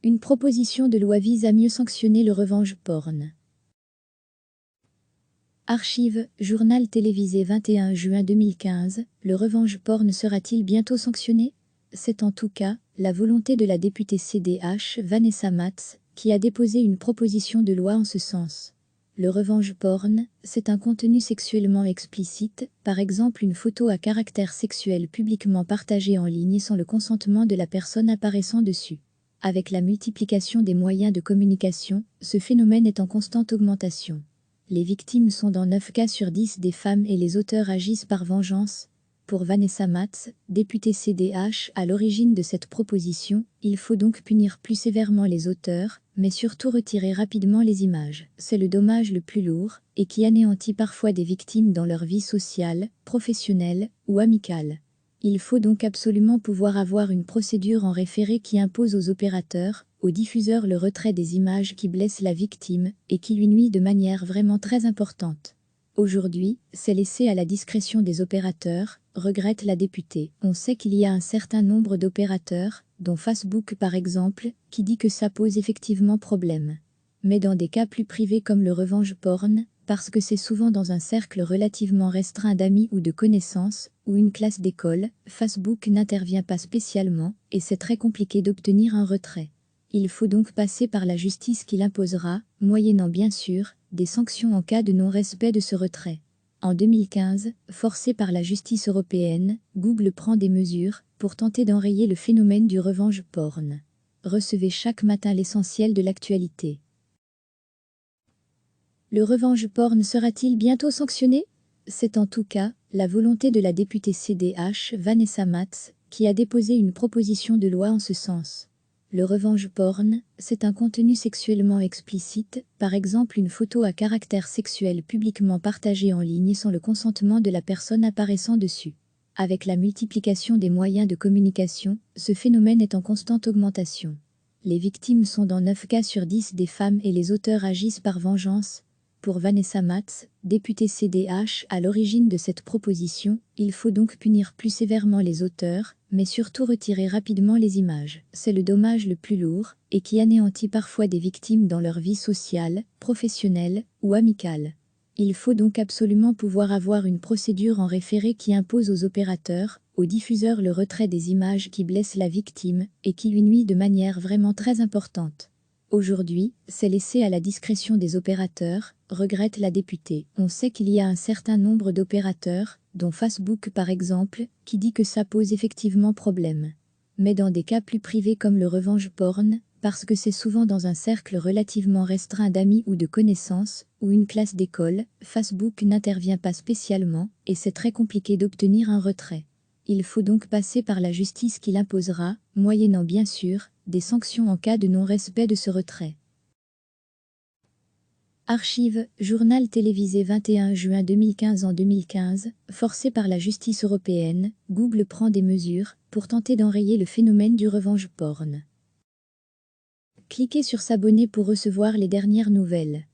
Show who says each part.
Speaker 1: Une proposition de loi vise à mieux sanctionner le revenge porn. Archive, journal télévisé 21 juin 2015, le revenge porn sera-t-il bientôt sanctionné? C'est en tout cas la volonté de la députée CDH Vanessa Matz, qui a déposé une proposition de loi en ce sens. Le revenge porn, c'est un contenu sexuellement explicite, par exemple une photo à caractère sexuel publiquement partagée en ligne sans le consentement de la personne apparaissant dessus. Avec la multiplication des moyens de communication, ce phénomène est en constante augmentation. Les victimes sont dans 9 cas sur 10 des femmes et les auteurs agissent par vengeance. Pour Vanessa Matz, députée CDH à l'origine de cette proposition, il faut donc punir plus sévèrement les auteurs, mais surtout retirer rapidement les images. C'est le dommage le plus lourd, et qui anéantit parfois des victimes dans leur vie sociale, professionnelle ou amicale. Il faut donc absolument pouvoir avoir une procédure en référé qui impose aux opérateurs, aux diffuseurs le retrait des images qui blessent la victime et qui lui nuisent de manière vraiment très importante. Aujourd'hui, c'est laissé à la discrétion des opérateurs, regrette la députée. On sait qu'il y a un certain nombre d'opérateurs, dont Facebook par exemple, qui dit que ça pose effectivement problème. Mais dans des cas plus privés comme le revenge porn, parce que c'est souvent dans un cercle relativement restreint d'amis ou de connaissances, ou une classe d'école, Facebook n'intervient pas spécialement, et c'est très compliqué d'obtenir un retrait. Il faut donc passer par la justice qui l'imposera, moyennant bien sûr, des sanctions en cas de non-respect de ce retrait. En 2015, forcé par la justice européenne, Google prend des mesures pour tenter d'enrayer le phénomène du revenge porn. Recevez chaque matin l'essentiel de l'actualité. Le revenge porn sera-t-il bientôt sanctionné? C'est en tout cas la volonté de la députée CDH Vanessa Matz, qui a déposé une proposition de loi en ce sens. Le revenge porn, c'est un contenu sexuellement explicite, par exemple une photo à caractère sexuel publiquement partagée en ligne sans le consentement de la personne apparaissant dessus. Avec la multiplication des moyens de communication, ce phénomène est en constante augmentation. Les victimes sont dans 9 cas sur 10 des femmes et les auteurs agissent par vengeance. Pour Vanessa Matz, députée CDH à l'origine de cette proposition, il faut donc punir plus sévèrement les auteurs, mais surtout retirer rapidement les images. C'est le dommage le plus lourd, et qui anéantit parfois des victimes dans leur vie sociale, professionnelle ou amicale. Il faut donc absolument pouvoir avoir une procédure en référé qui impose aux opérateurs, aux diffuseurs le retrait des images qui blessent la victime et qui lui nuisent de manière vraiment très importante. Aujourd'hui, c'est laissé à la discrétion des opérateurs, regrette la députée. On sait qu'il y a un certain nombre d'opérateurs, dont Facebook par exemple, qui dit que ça pose effectivement problème. Mais dans des cas plus privés comme le revenge porn, parce que c'est souvent dans un cercle relativement restreint d'amis ou de connaissances, ou une classe d'école, Facebook n'intervient pas spécialement, et c'est très compliqué d'obtenir un retrait. Il faut donc passer par la justice qui l'imposera, moyennant bien sûr, des sanctions en cas de non-respect de ce retrait. Archive, journal télévisé 21 juin 2015. En 2015, forcé par la justice européenne, Google prend des mesures pour tenter d'enrayer le phénomène du revenge porn. Cliquez sur s'abonner pour recevoir les dernières nouvelles.